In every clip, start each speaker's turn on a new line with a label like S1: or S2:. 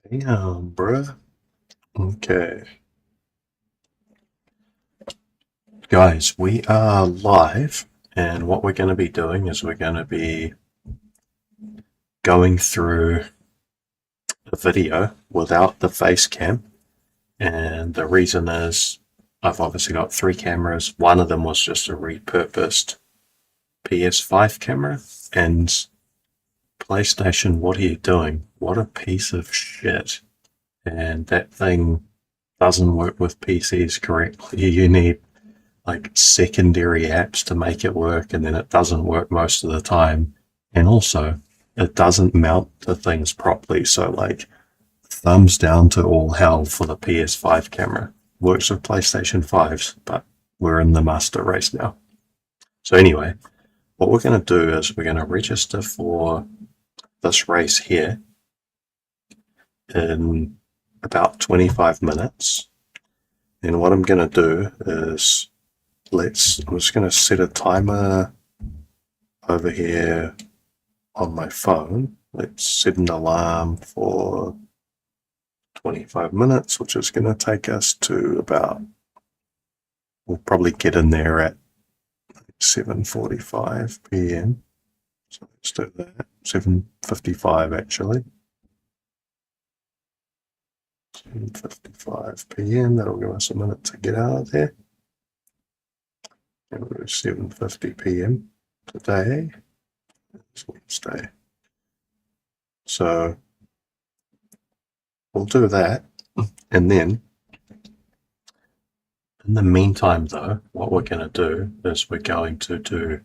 S1: Damn, bruh. Okay. Guys, we are live, and what we're going to be doing is we're going to be going through a video without the face cam. And the reason is I've obviously got three cameras. One of them was just a repurposed PS5 camera. And PlayStation, what are you doing? What a piece of shit. And that thing doesn't work with PCs correctly. You need like secondary apps to make it work, and then it doesn't work most of the time. And also, it doesn't mount to things properly. So, like, thumbs down to all hell for the PS5 camera. Works with PlayStation 5s, but we're in the master race now. So, anyway, what we're going to do is we're going to register for this race here in about 25 minutes. And what I'm going to do is I'm just going to set a timer over here on my phone. Let's set an alarm for 25 minutes, which is going to take us to we'll probably get in there at 7:45 p.m. So let's do that. 7:55 actually. 7:55 p.m. That'll give us a minute to get out of there. And we're 7:50 p.m. today. It's Wednesday. So we'll do that. And then in the meantime, though, what we're going to do is we're going to do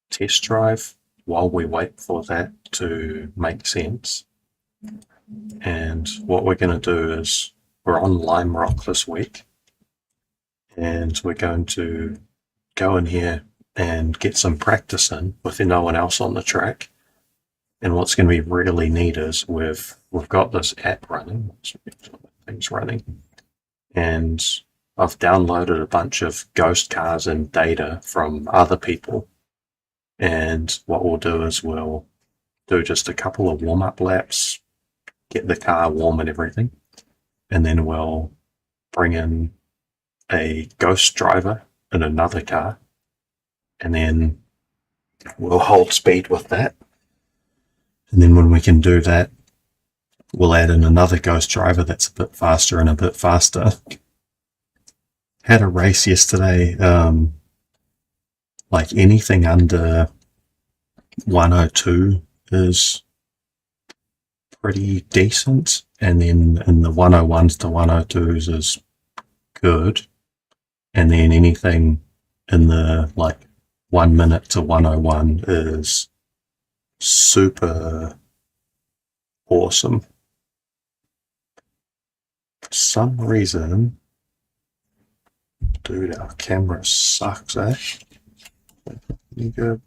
S1: test drive while we wait for that to make sense. And what we're going to do is we're on Lime Rock this week, and we're going to go in here and get some practice in with no one else on the track. And what's going to be really neat is we've got this app running, things running, and I've downloaded a bunch of ghost cars and data from other people. And what we'll do is we'll do just a couple of warm-up laps, get the car warm and everything, and then we'll bring in a ghost driver in another car, and then we'll hold speed with that. And then when we can do that, we'll add in another ghost driver that's a bit faster and a bit faster. Had a race yesterday, like anything under 102 is pretty decent, and then in the 101s to 102s is good, and then anything in the like 1 minute to 101 is super awesome. For some reason, dude, our camera sucks, eh? You good?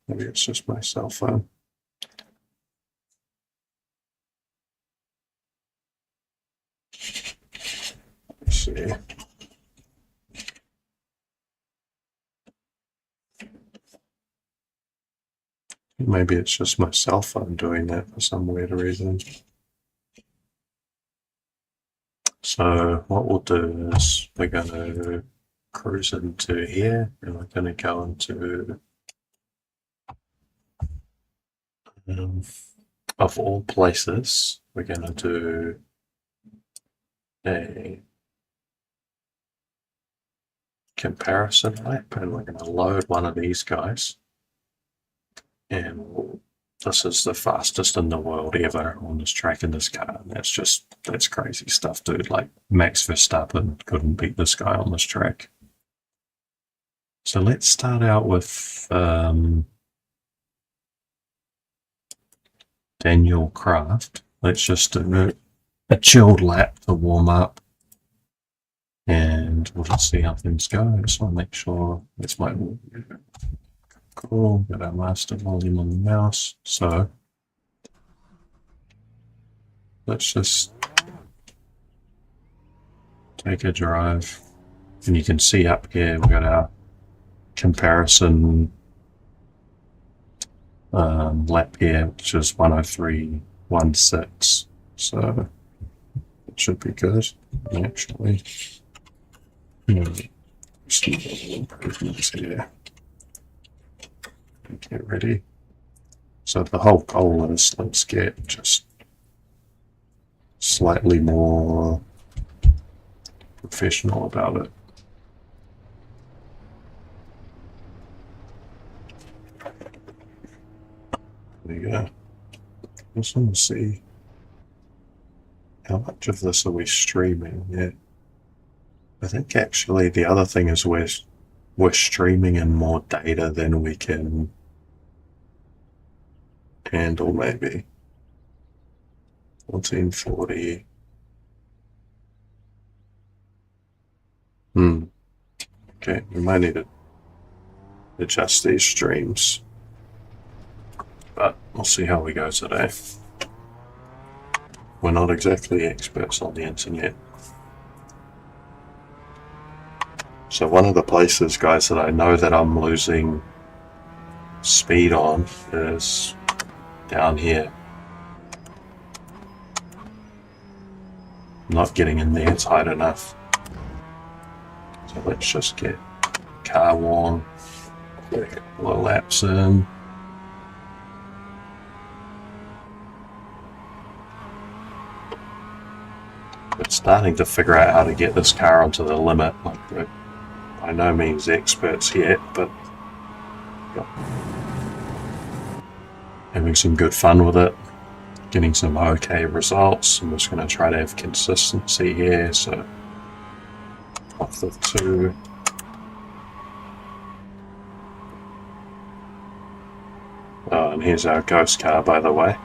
S1: Maybe it's just my cell phone. Let's see. Maybe it's just my cell phone doing that for some weird reason. So what we'll do is we're going to cruise into here, and we're going to go into, of all places, we're going to do a comparison lap, and we're going to load one of these guys. And this is the fastest in the world ever on this track in this car. And that's crazy stuff, dude. Like Max Verstappen couldn't beat this guy on this track. So let's start out with Daniel Kraft. Let's just do a chilled lap to warm up, and we'll just see how things go. I just want to make sure it's my cool. Got our master volume on the mouse. So let's just take a drive, and you can see up here we've got our comparison lap here, which is 103.16. So it should be good, actually. Some improvements here. Get ready. So the whole goal is let's get just slightly more professional about it. There you go. Just want to see how much of this are we streaming. Yeah, I think actually the other thing is we're streaming in more data than we can handle. Maybe 1440. Okay, we might need to adjust these streams, but we'll see how we go today. We're not exactly experts on the internet. So one of the places, guys, that I know that I'm losing speed on is down here. Not getting in there tight enough. So let's just get car warm, get a couple of laps in. But starting to figure out how to get this car onto the limit. Like, we're by no means experts yet, but having some good fun with it, getting some okay results. I'm just going to try to have consistency here. So off the 2. Oh, and here's our ghost car, by the way.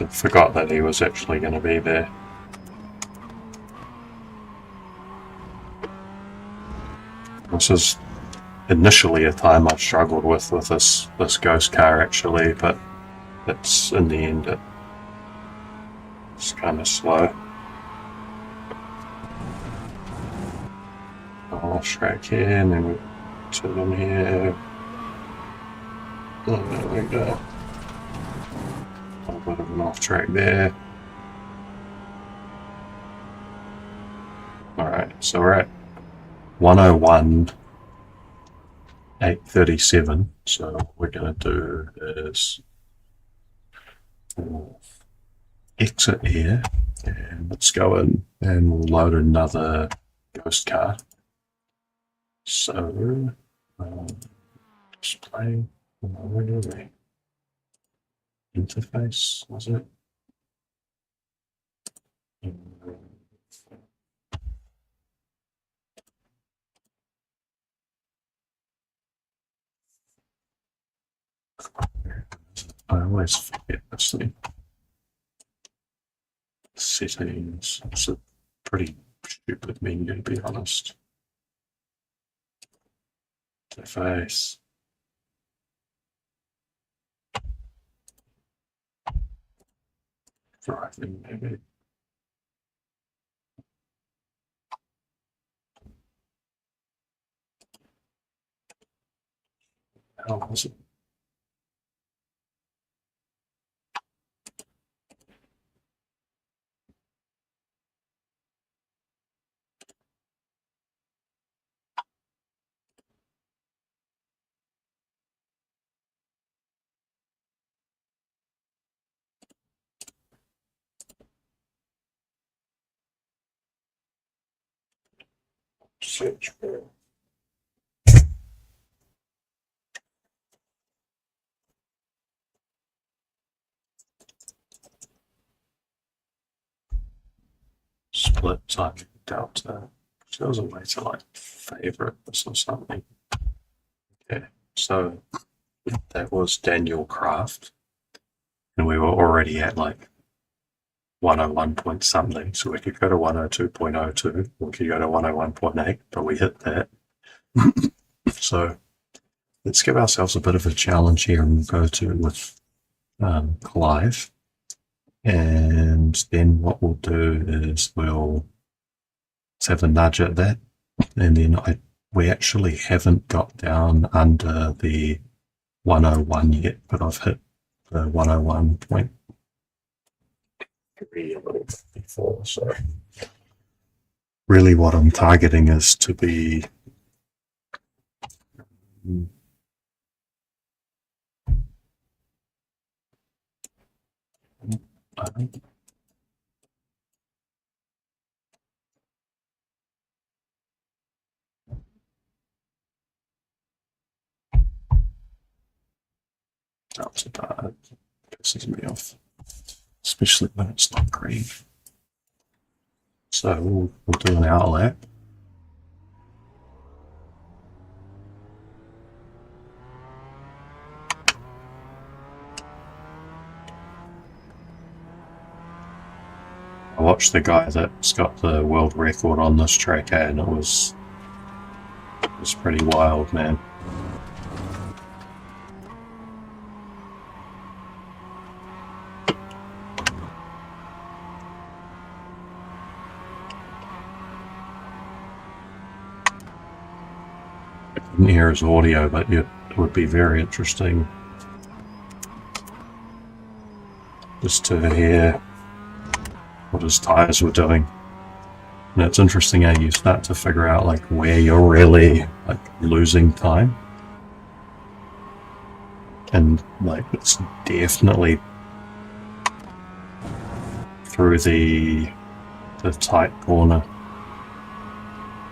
S1: I forgot that he was actually going to be there. This is initially a time I struggled with this ghost car actually, but it's in the end it's kind of slow. I'll track here and then we turn in here. Oh, there we go. A bit of an off track there. Alright, so we're at 101.837. So what we're going to do is exit here and let's go in and we'll load another ghost car. So display, where are we? Interface, was it? I always forget this thing. Settings. It's a pretty stupid menu, to be honest. Interface. Driving, maybe. How was it? Search for split type delta. So there was a way to like favorite this or something. Okay, so that was Daniel Craft, and we were already at like 101 point something, so we could go to 102.02, we could go to 101.8, but we hit that. So let's give ourselves a bit of a challenge here and go to with Clive. And then what we'll do is we'll have a nudge at that. And then we actually haven't got down under the 101 yet, but I've hit the 101.3 a little bit before. So really what I'm targeting is to be that pisses me off, especially when it's not green. So we'll do an hour lap. I watched the guy that's got the world record on this track, and it was pretty wild, man. I couldn't hear his audio, but it would be very interesting just to hear what his tires were doing. And it's interesting how you start to figure out like where you're really like losing time. And like it's definitely through the tight corner.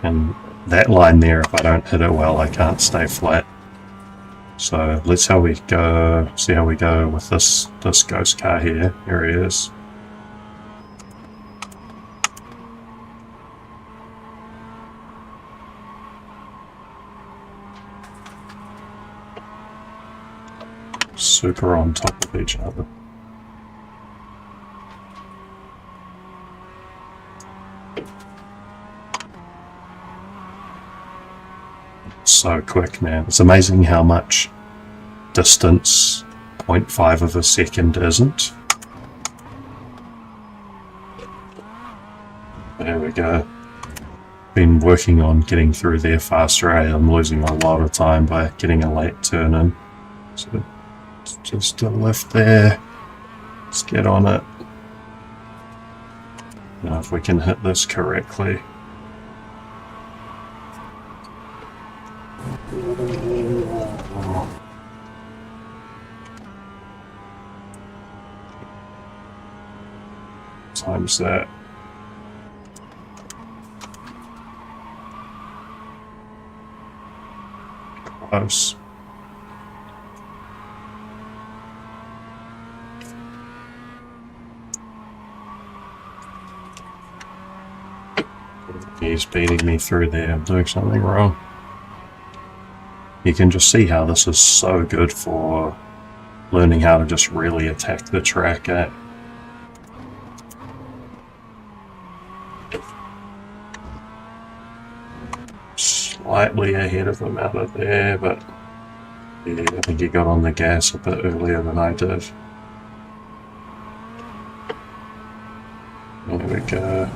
S1: And that line there, if I don't hit it well, I can't stay flat. So let's see how we go with this ghost car here. Here he is. Super on top of each other. So quick, man. It's amazing how much distance 0.5 of a second isn't. There we go. Been working on getting through there faster. I'm losing a lot of time by getting a late turn in. So just a lift there. Let's get on it. Now if we can hit this correctly. Times that. Close. He's beating me through there. I'm doing something wrong. You can just see how this is so good for learning how to just really attack the track at. Slightly ahead of him out of there, but yeah, I think he got on the gas a bit earlier than I did. There we go.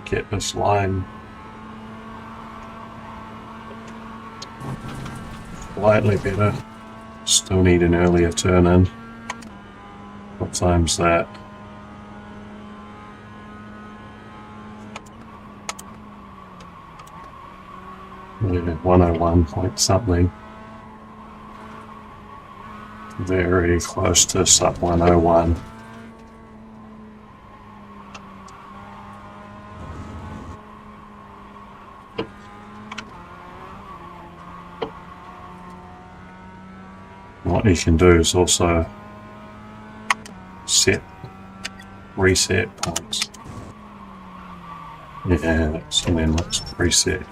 S1: Get this line slightly better. Still need an earlier turn in. What time's that? Yeah, 101 point something. Very close to sub 101. What you can do is also reset points. Yeah, so then let's reset.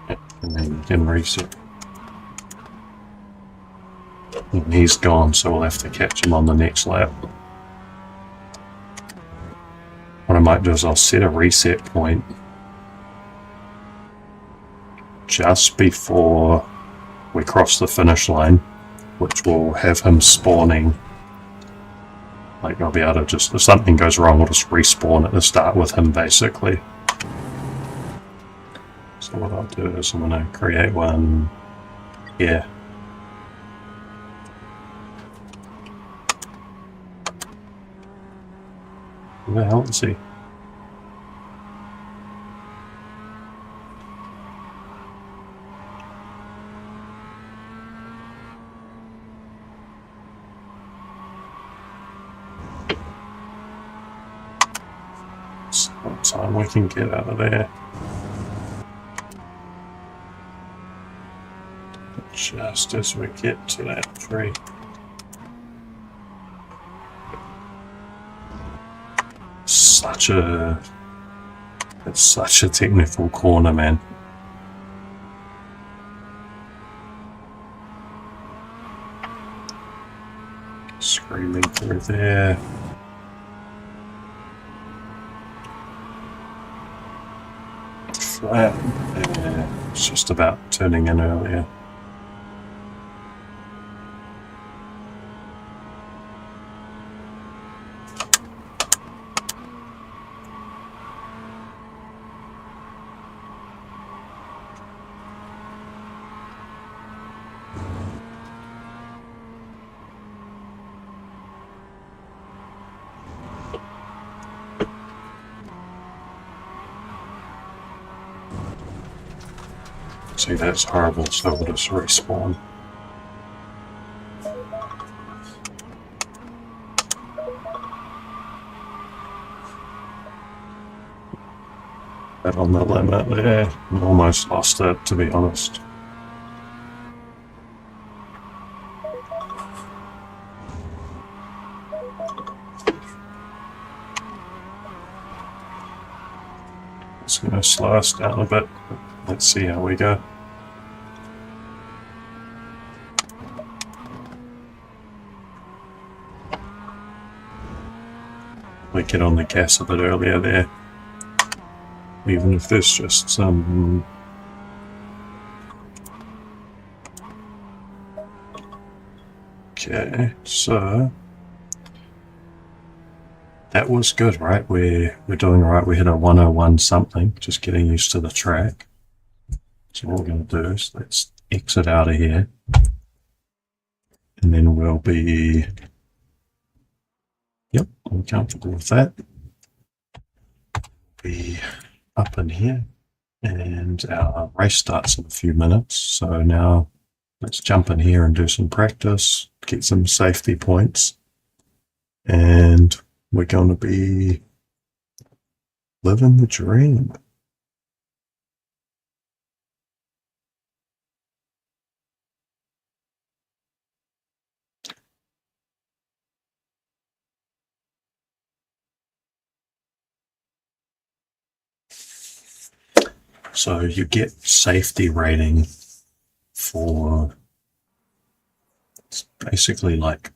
S1: And then you can reset. And he's gone, so we'll have to catch him on the next lap. What I might do is I'll set a reset point. just before we cross the finish line, which will have him spawning. Like, I'll be able to just, if something goes wrong, we'll just respawn at the start with him, basically. So what I'll do is I'm going to create one here. Where the hell is he? What time we can get out of there? Just as we get to that tree. It's such a technical corner, man. Screaming through there. Flat. Yeah, it's just about turning in earlier. See, that's horrible, so we'll just respawn. That on the limit there, almost lost it, to be honest. It's going to slow us down a bit. Let's see how we go. We get on the gas a bit earlier there. Even if there's just some... Okay, so... That was good, right? We're doing right. We hit a 101 something, just getting used to the track. So what we're going to do is let's exit out of here. And then we'll be... Yep, I'm comfortable with that. Be up in here. And our race starts in a few minutes. So now let's jump in here and do some practice, get some safety points. And we're going to be living the dream. So you get safety rating for, it's basically like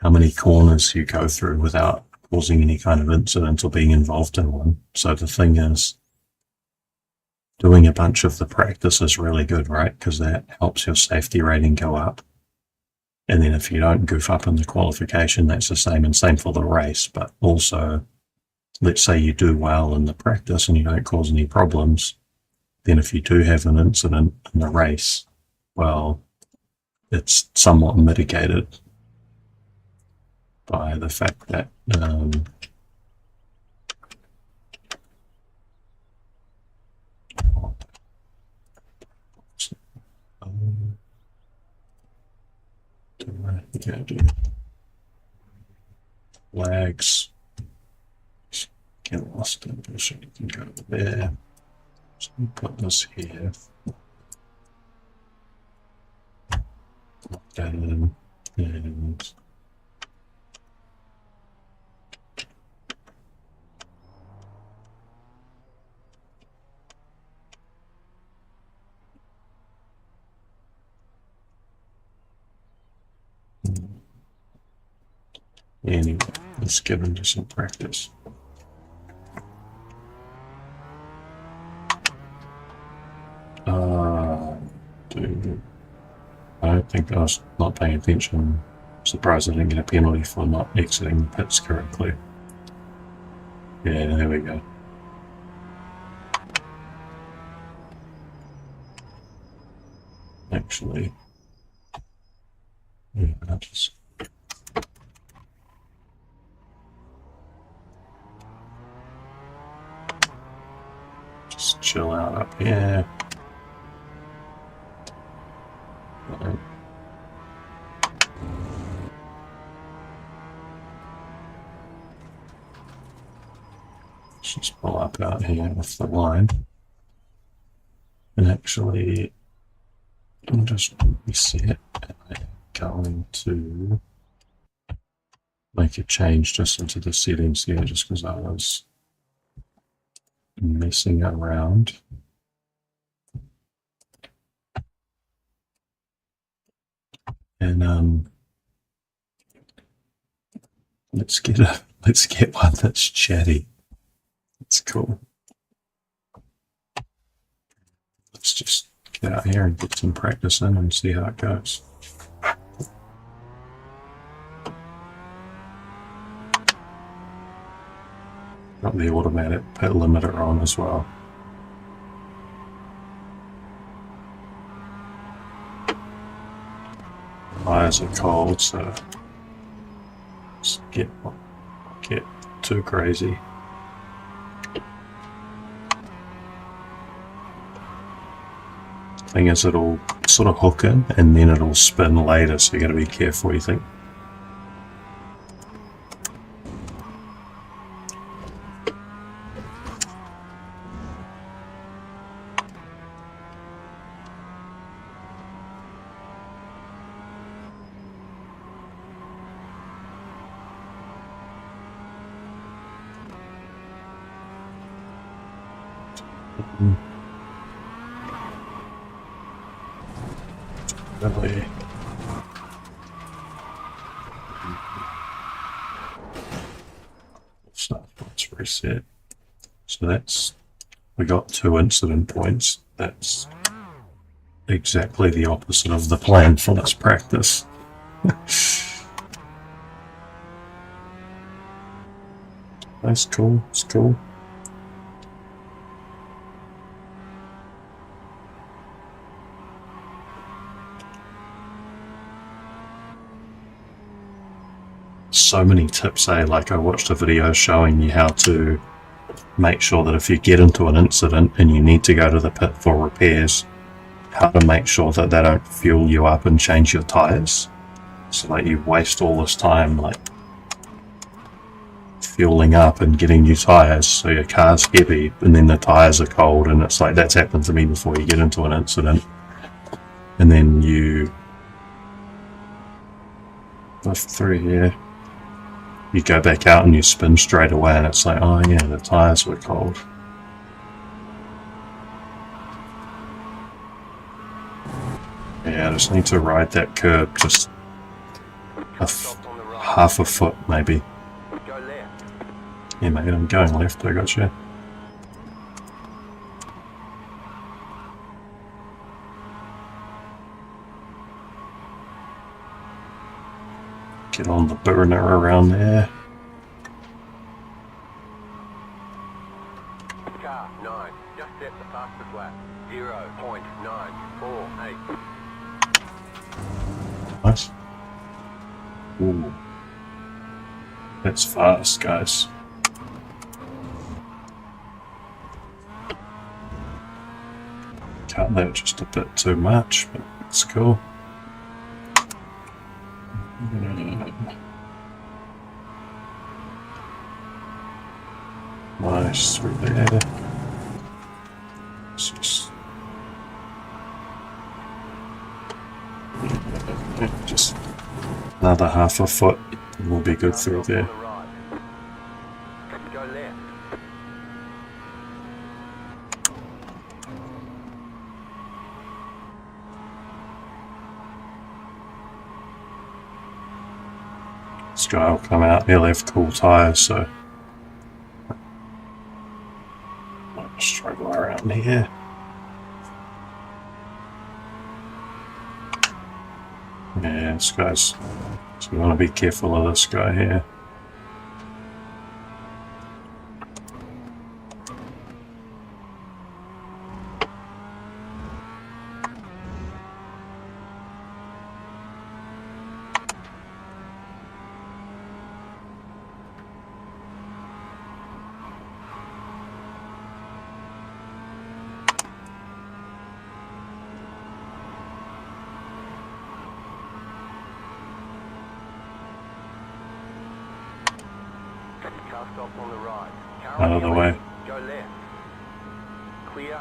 S1: how many corners you go through without causing any kind of incident or being involved in one. So the thing is, doing a bunch of the practice is really good, right? Because that helps your safety rating go up. And then if you don't goof up in the qualification, that's the same, and same for the race. But also, let's say you do well in the practice and you don't cause any problems, then if you do have an incident in the race, well, it's somewhat mitigated by the fact that flags. Get lost in it, so you can go there. So we put this here. Lock that in, and anyway, let's get into some practice. I don't think I was not paying attention. I'm surprised I didn't get a penalty for not exiting the pits correctly. Yeah, there we go. Actually, yeah, I'll just chill out up here. Let's just pull up out here with the line. And actually, I'll just reset. I'm going to make a change just into the settings here, just because I was messing around. And let's get one that's chatty. It's cool. Let's just get out here and get some practice in and see how it goes. Got the automatic pit limiter on as well. Tires are cold, so just get too crazy. Thing is, it'll sort of hook in and then it'll spin later, so you got to be careful what you think. Really. Stuff. Let's reset. So we got 2 incident points. That's exactly the opposite of the plan for this practice. That's cool. It's cool. So many tips, like I watched a video showing you how to make sure that if you get into an incident and you need to go to the pit for repairs, how to make sure that they don't fuel you up and change your tires. So like you waste all this time like fueling up and getting new tires, so your car's heavy and then the tires are cold, and it's like that's happened to me before. You get into an incident and then you lift through here, you go back out and you spin straight away, and it's like, oh yeah, the tires were cold. Yeah, I just need to ride that curb just half a foot maybe. Yeah, mate, I'm going left, I got you. Get on the burner around there.
S2: Car 9, just set the fastest lap. 0.948.
S1: Nice. Ooh. That's fast, guys. Cut that just a bit too much, but it's cool. Nice, through there. Just another half a foot, and we'll be good through there.
S2: Go left.
S1: This guy will come out, he'll have cool tyres, so might struggle around here. Yeah, this guy's... So you want to be careful of this guy here.
S2: Car stop on the right. Car
S1: Out
S2: on
S1: of the
S2: your
S1: way.
S2: left. Go left. Clear.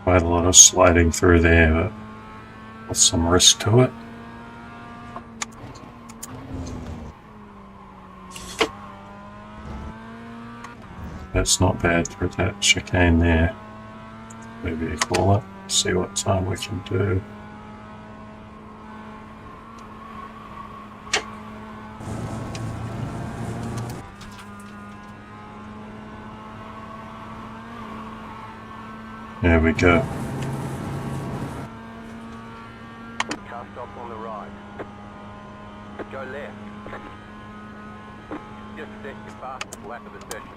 S1: Quite a lot of sliding through there, but with some risk to it. That's not bad for that chicane there. Maybe you call it. See what time we can do. There we go.
S2: Car stop on the right. Go left. Just set your fastest lap of the session.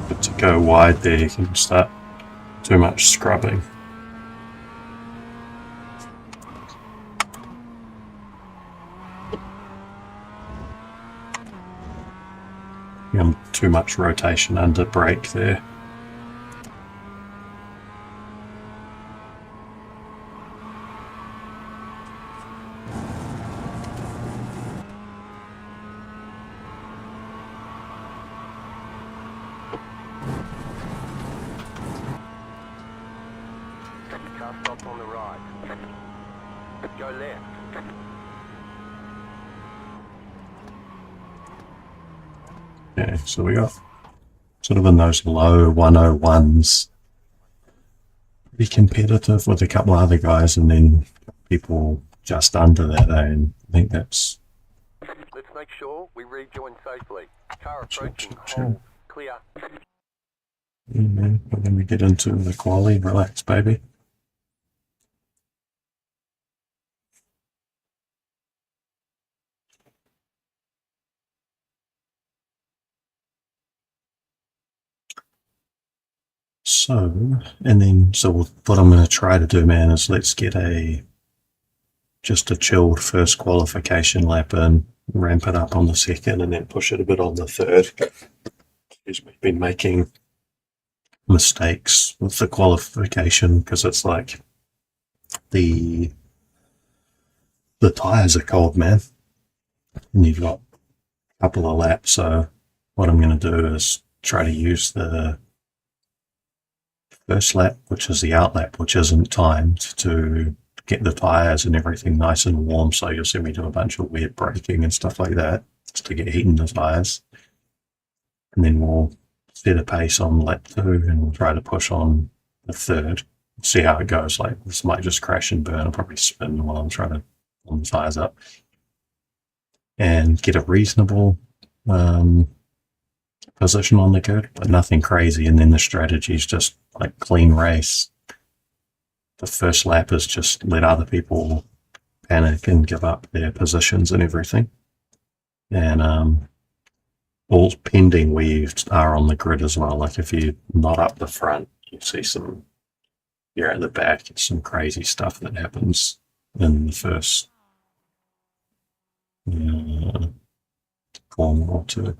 S1: But to go wide there, you can start too much scrubbing. And too much rotation under brake there.
S2: Car stop on the right. Go left.
S1: Yeah, so we got sort of in those low 101s, be competitive with a couple of other guys, and then people just under that. And I think that's
S2: Let's make sure we rejoin safely. Car
S1: Chill,
S2: approaching.
S1: chill, chill.
S2: Hold. Clear.
S1: man. But then we get into the quality. Relax, baby. So, and then, so what I'm going to try to do, man, is let's get just a chilled first qualification lap in, ramp it up on the second, and then push it a bit on the third. Excuse me. Been making mistakes with the qualification because it's like the tires are cold, man, and you've got a couple of laps. So what I'm going to do is try to use the first lap, which is the out lap, which isn't timed, to get the tires and everything nice and warm. So you'll see me do a bunch of weird braking and stuff like that just to get heat in the tires. And then we'll set a pace on lap 2 and we'll try to push on the third. See how it goes. Like this might just crash and burn. I'll probably spin while I'm trying to warm the tires up and get a reasonable position on the grid, but nothing crazy. And then the strategy is just like clean race. The first lap is just let other people panic and give up their positions and everything. And all pending where you are on the grid as well. Like if you're not up the front, you see you're at the back, it's some crazy stuff that happens in the first corner or two.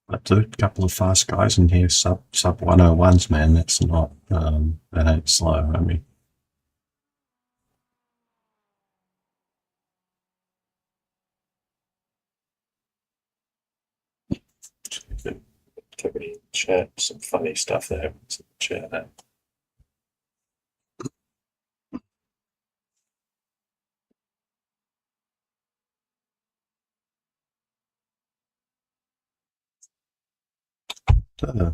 S1: But dude, a couple of fast guys in here, sub 101s, man. That's not that ain't slow. I mean, activity in the chat, some funny stuff that happens in the chat. Uh,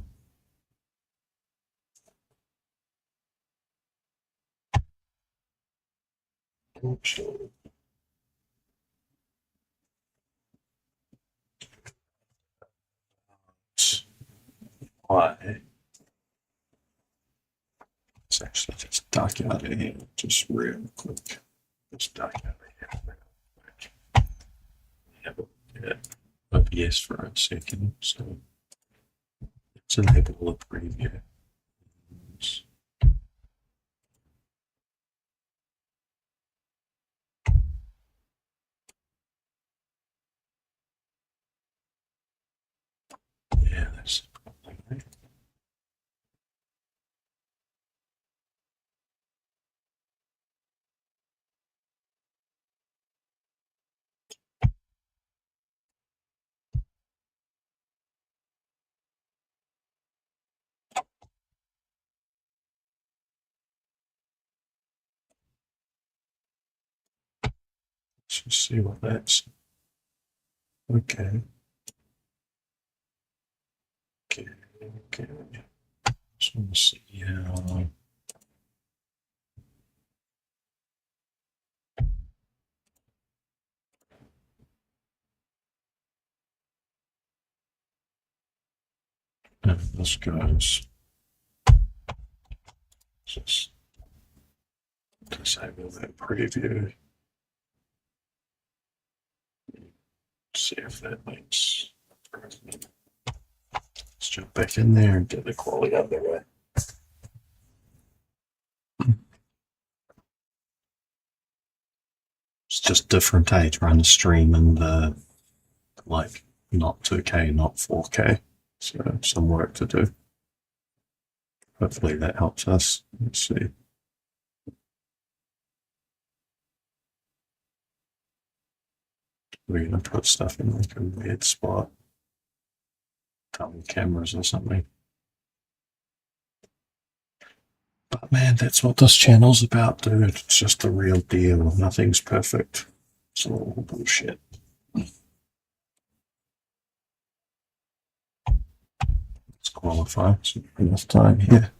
S1: actually, why? It's actually just duck out of here, just real quick. Just duck out of here. Real quick. Have a look at OBS for a second. So let's enable a preview. Yeah, that's probably right. Let's just see what that's. Okay. Okay. Okay. Just want to see how. This goes. Just disable that preview. See if that makes. Let's jump back in there and get the quality out of the way. It's just different age run stream and like not 2K, not 4K. So some work to do. Hopefully that helps us. Let's see. We're gonna put stuff in like a weird spot. Double cameras or something. But man, that's what this channel's about, dude. It's just the real deal. Nothing's perfect. It's all bullshit. Let's qualify. So enough time here.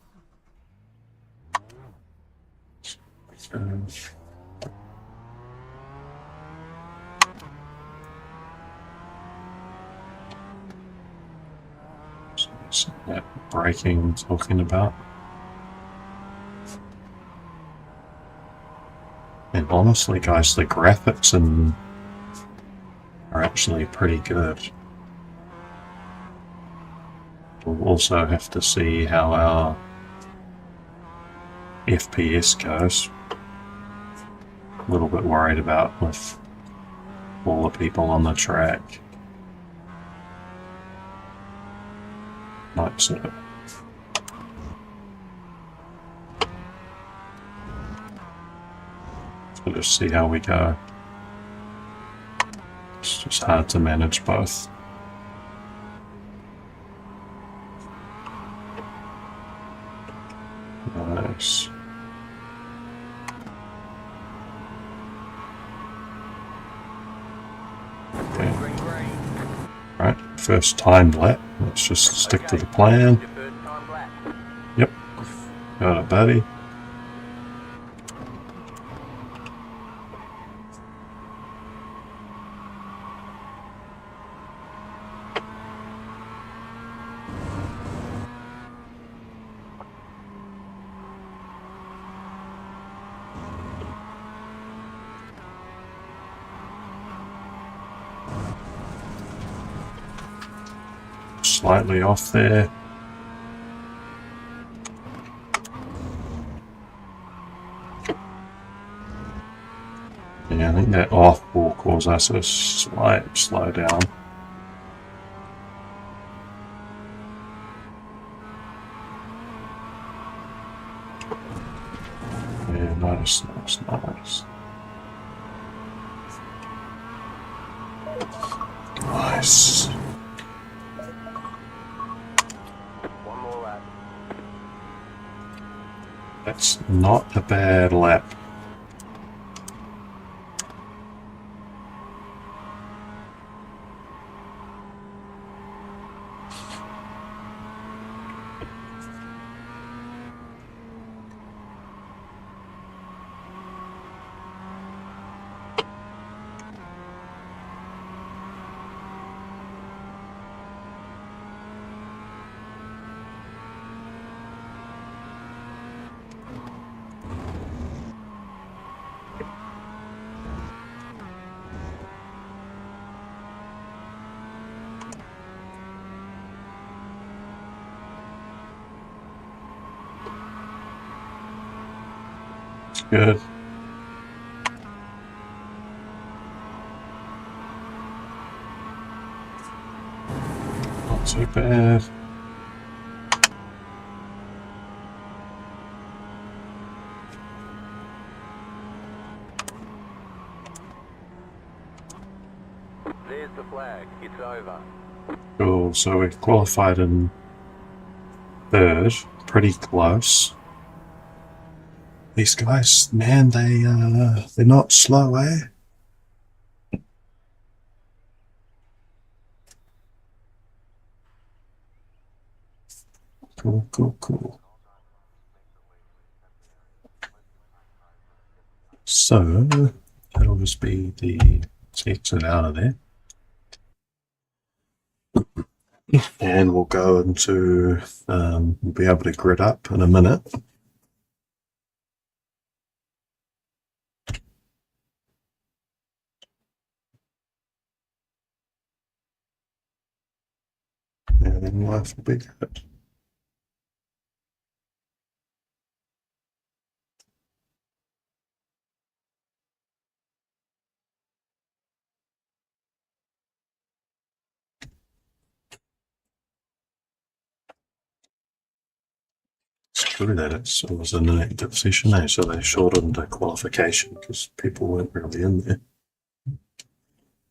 S1: So that braking I'm talking about. And honestly, guys, the graphics are actually pretty good. We'll also have to see how our FPS goes. A little bit worried about with all the people on the track. Like so. We'll just see how we go. It's just hard to manage both. Nice. Okay. Right, first time lap. Let's just stick to the plan. Yep. Got it, buddy. Slightly off there. Yeah, I think that off will cause us a slight slowdown. Yeah, nice, nice, nice. Nice. That's not a bad lap. It's good. Not too bad.
S2: There's the flag. It's over.
S1: Cool. So we've qualified in third. Pretty close. These guys, man, they're not slow, eh? Cool, cool, cool. So that'll just be the exit out of there. And we'll go into, we'll be able to grid up in a minute. And then life will be good. Screw that, it was an inactive session, eh? So they shortened the qualification because people weren't really in there.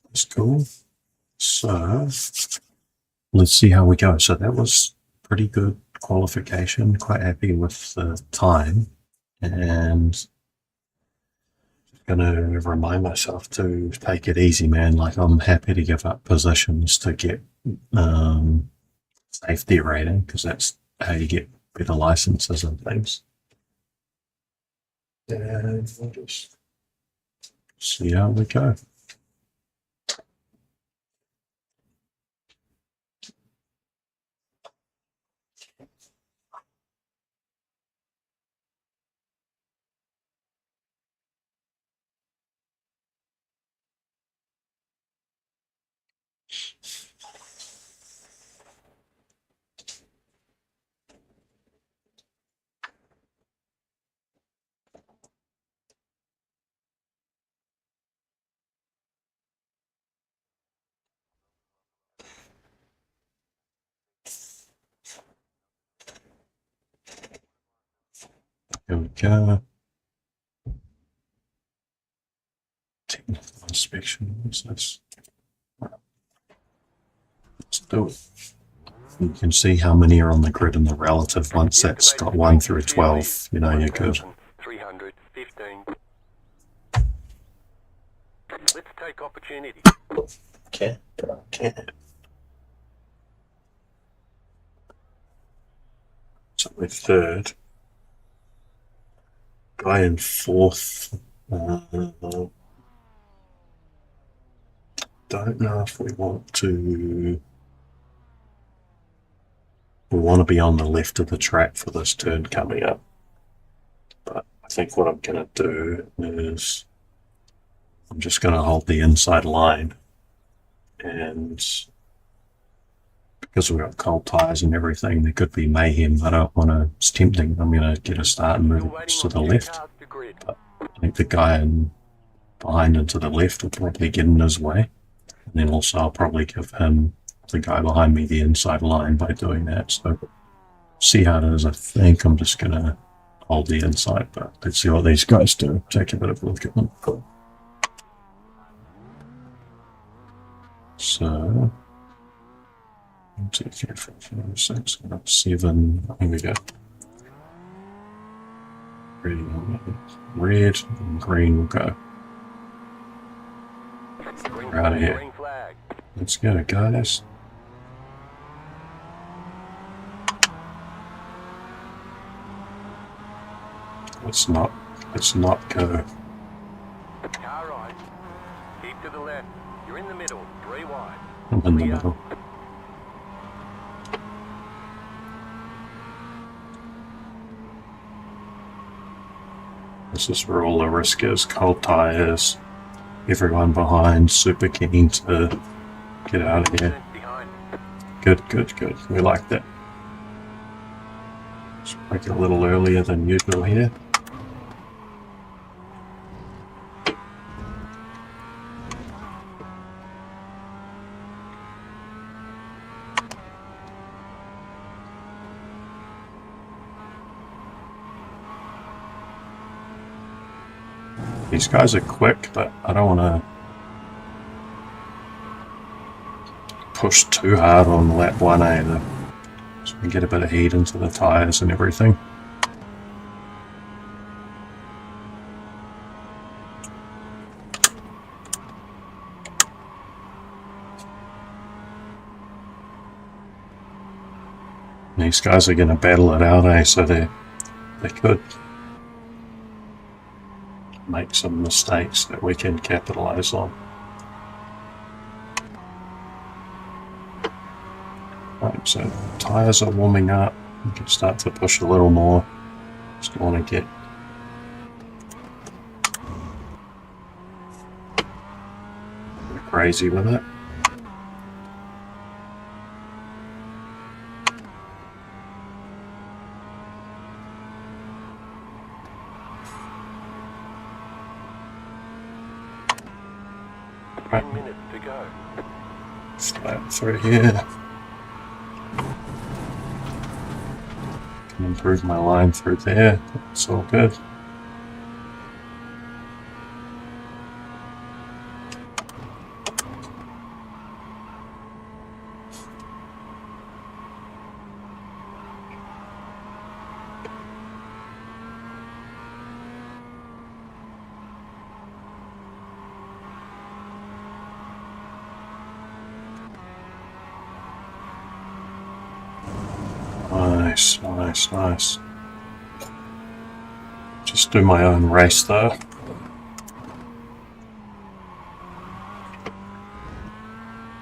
S1: That's cool. So let's see how we go. So that was pretty good qualification. Quite happy with the time, and going to remind myself to take it easy, man. Like, I'm happy to give up positions to get safety rating, because that's how you get better licenses and things. And we'll just see how we go. Here we go. Technical inspection. What's this? Let's do it. You can see how many are on the grid and the relative. Once that's got 1 through 12, you know you're good.
S2: 315. Let's take opportunity.
S1: Okay. So we're third. Guy in fourth. Don't know if we want to. We want to be on the left of the track for this turn coming up. But I think what I'm going to do is I'm just going to hold the inside line, and because we've got cold tyres and everything, there could be mayhem. I don't want to. It's tempting. I'm going to get a start and move to the left. But I think the guy behind and to the left will probably get in his way. And then also I'll probably give him, the guy behind me, the inside line by doing that. So see how it is. I think I'm just going to hold the inside, but let's see what these guys do. Take a bit of a look at them. So 1, 2, 3, 4, 5, 6, 7. Here we go. Red and green will go.
S2: Green
S1: We're out of
S2: flag,
S1: here.
S2: green flag.
S1: Let's go, guys. Let's not go.
S2: Car right. Keep to the left. You're in the middle. 3 wide.
S1: I'm in the middle. This is where all the risk is. Cold tires. Everyone behind, super keen to get out of here.
S2: Behind.
S1: Good, good, good. We like that. Let's break it a little earlier than usual here. These guys are quick, but I don't want to push too hard on lap 1 either. So we get a bit of heat into the tires and everything. These guys are going to battle it out, eh? So they could make some mistakes that we can capitalize on. Right, so tires are warming up. We can start to push a little more. Just don't want to get crazy with it. Right.
S2: 10 minutes to go.
S1: Flat through here. Can improve my line through there. It's all good. Nice, nice, nice. Just do my own race though.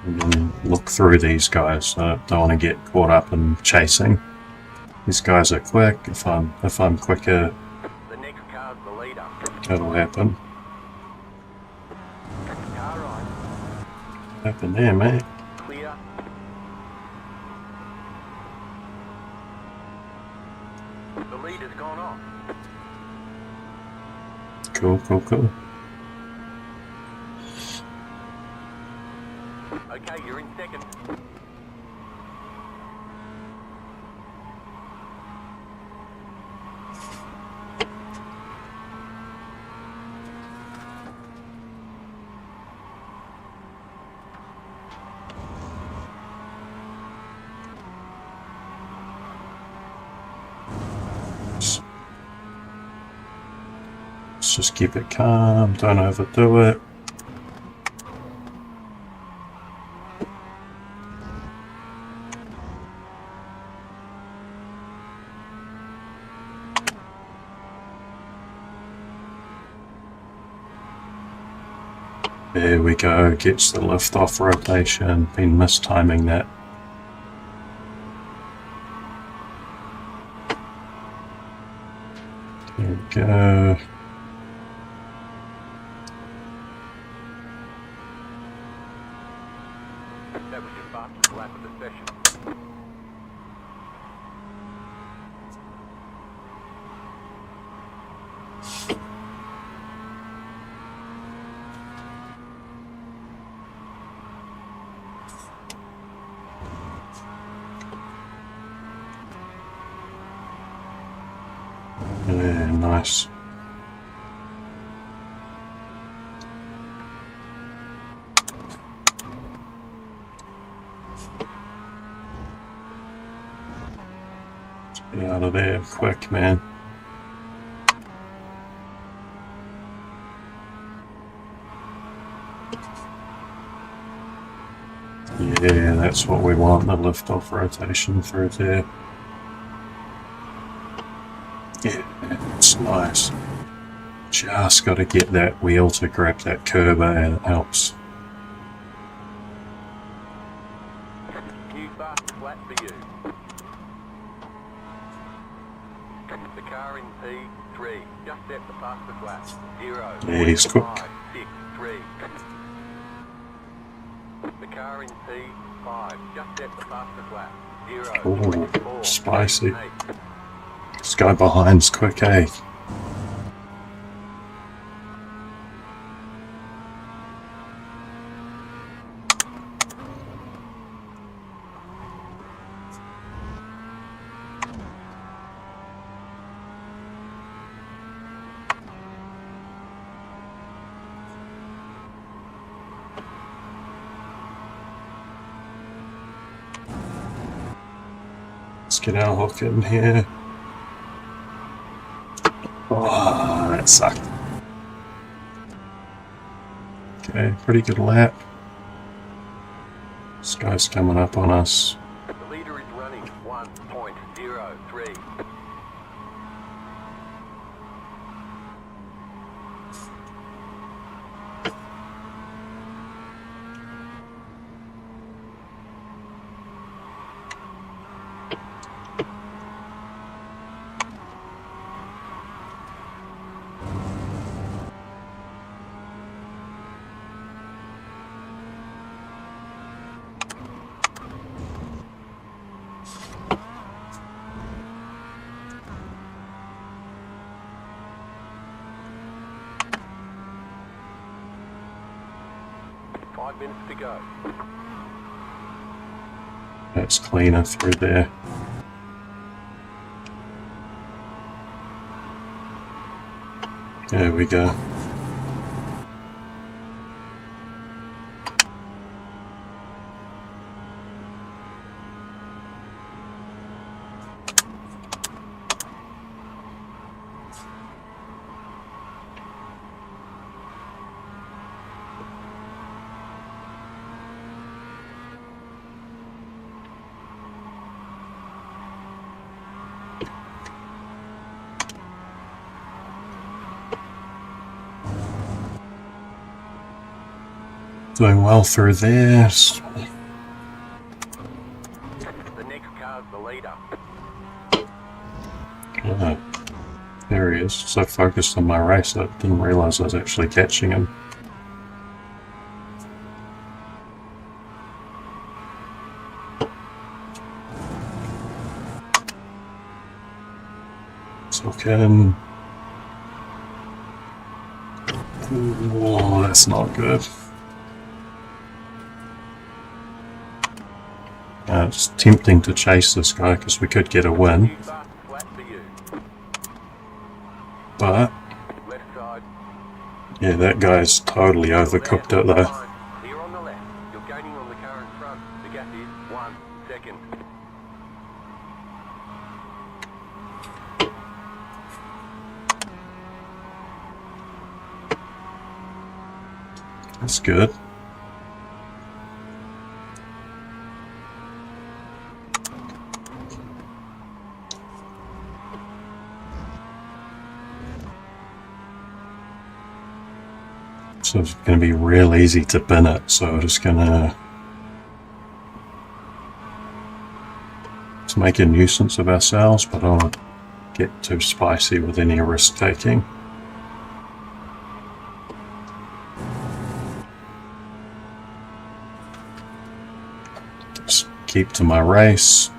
S1: And then look through these guys. I don't want to get caught up in chasing. These guys are quick. If I'm quicker,
S2: The next car's the leader.
S1: that'll happen.
S2: Car right.
S1: Happen there, mate.
S2: Clear. The leader's gone off.
S1: Cool, cool, cool.
S2: Okay, you're in second.
S1: Let's just keep it calm. Don't overdo it. There we go, gets the lift off rotation, been mistiming that. There we go.
S2: That was your fastest lap of the session.
S1: Yeah, nice. Get out of there quick, man. Yeah, that's what we want, the lift-off rotation through there. Yeah, it's nice. Just got to get that wheel to grab that curb and it helps.
S2: New fast flat for you. The car in P3, just set the faster flat. 0,
S1: Yeah, he's quick.
S2: 5, 6, 3. The car in P5, just set the faster flat. 0,
S1: Ooh,
S2: 24,
S1: spicy.
S2: 8.
S1: This guy behind's quick, eh? Let's get our hook in here. Oh, that sucked. Okay, pretty good lap. This guy's coming up on us.
S2: The leader is running 1.03. Five minutes to go.
S1: That's cleaner through there. There we go. Doing well through there.
S2: The next car's the leader.
S1: Oh, there he is. So focused on my race, I didn't realise I was actually catching him. So can. Oh, that's not good. It's tempting to chase this guy because we could get a win,
S2: New fast flat for you.
S1: but
S2: Left side.
S1: yeah, that guy's totally overcooked it though.
S2: Clear on the left. You're gaining on the car in front. The gap is 1 second.
S1: That's good. So it's going to be real easy to bin it, so we're just going to make a nuisance of ourselves, but I don't want to get too spicy with any risk taking. Just keep to my race.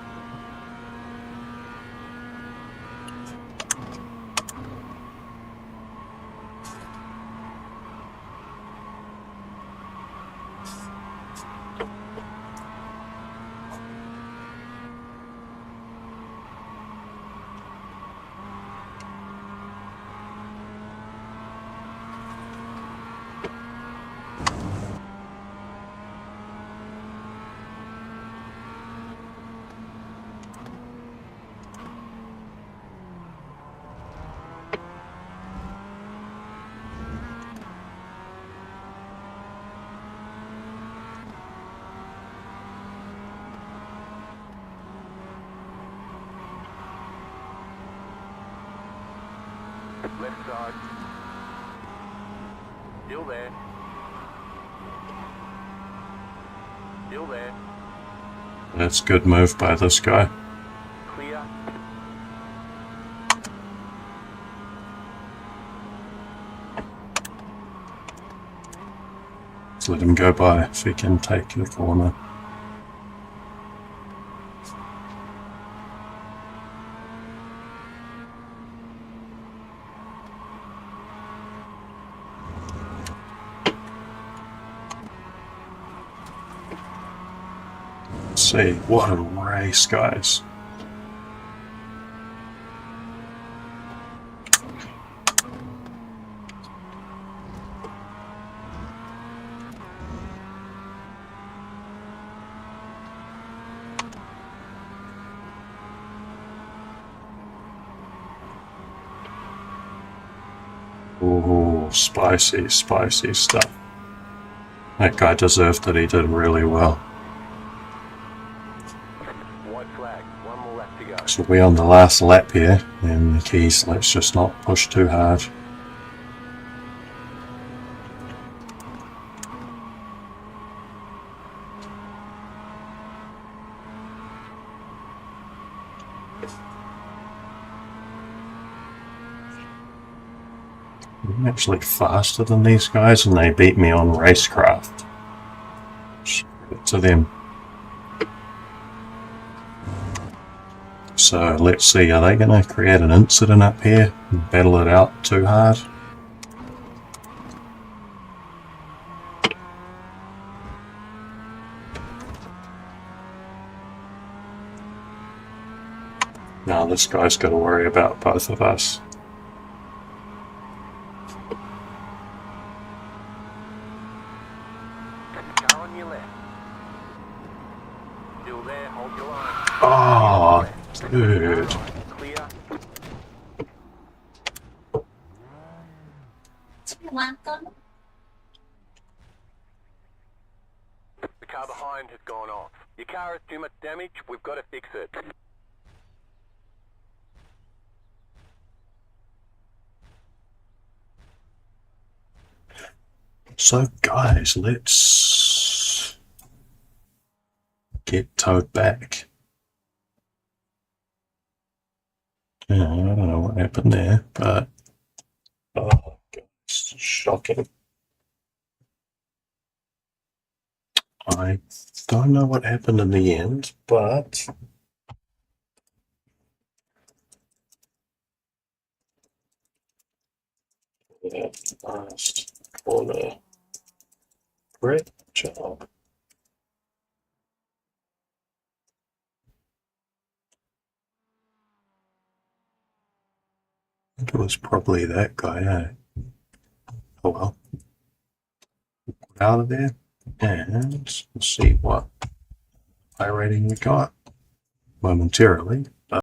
S2: Left side. Still there. Still there.
S1: That's a good move by this guy.
S2: Clear.
S1: Let's let him go by if he can take the corner. See, what a race, guys. Ooh, spicy, spicy stuff. That guy deserved it, he did really well.
S2: White flag. One more lap to go.
S1: So we're on the last lap here, and the keys, let's just not push too hard. I'm actually faster than these guys, and they beat me on racecraft. To them. So let's see, are they going to create an incident up here and battle it out too hard? No, this guy's got to worry about both of us.
S2: Car on your left. Still there. Hold your line.
S1: Oh, dude.
S2: Clear. The car behind has gone off. Your car has too much damage. We've got to fix it.
S1: So guys, let's get towed back. Yeah, I don't know what happened there, but oh, God, it's shocking. I don't know what happened in the end, but that last corner, great job. I think it was probably that guy, eh? Oh well. Get out of there, and we'll see what high rating we got momentarily.